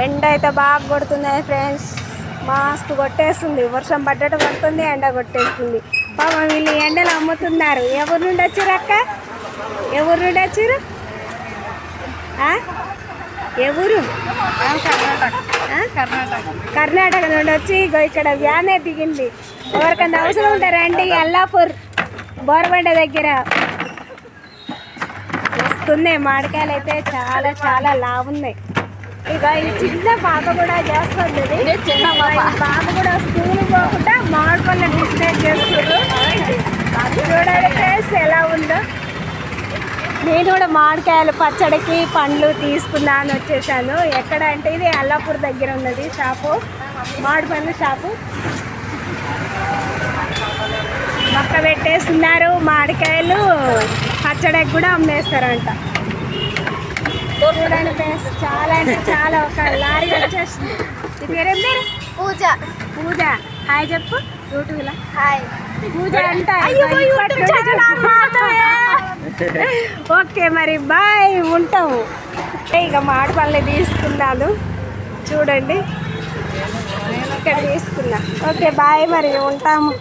ఎండ అయితే బాగా కొడుతుంది ఫ్రెండ్స్, మస్తు కొట్టేస్తుంది. వర్షం పడ్డట్టు కొడుతుంది, ఎండ కొట్టేస్తుంది. పాపం వీళ్ళు ఎండలు అమ్ముతున్నారు. ఎవరి నుండి వచ్చారు అక్క? ఎవరి నుండి వచ్చారు? ఎవరు? కర్ణాటక నుండి వచ్చి ఇక్కడ వ్యానే దిగింది. ఎవరికన్నా అవసరం ఉంటారా అండి? అల్లాపూర్ బోర్బండ దగ్గర వస్తున్నాయి మామిడికాయలు అయితే చాలా చాలా లావున్నాయి. ఇక ఈ చిన్న పాప కూడా చేస్తుంది. పాప కూడా స్కూల్ పోకుండా మామిడి పళ్ళ బిజినెస్ చేస్తున్నారు. చూడండి ఫ్రెండ్స్ ఎలా ఉందో. నేను కూడా మామిడికాయలు పచ్చడికి పండ్లు తీసుకుందామని వచ్చేసాను. ఎక్కడ అంటే ఇది అల్లాపూర్ దగ్గర ఉన్నది షాపు, మామిడి పండ్ల షాపు. మొక్క పెట్టేస్తున్నారు. మామిడికాయలు పచ్చడికి కూడా అమ్మేస్తారంట. చూడండి ఫ్రెండ్స్, చాలా అంటే చాలా. ఒక లారీ వచ్చేస్తుంది. ఈ పేరేం పేరు? పూజ. పూజ హాయ్ చెప్పు యూట్యూబ్లో. హాయ్ పూజ అంట. ఓకే మరి బాయ్, ఉంటాము. ఇక మామిడి పళ్ళు తీసుకున్నాను చూడండి, ఇక్కడ తీసుకున్నా. ఓకే బాయ్ మరి, ఉంటాము.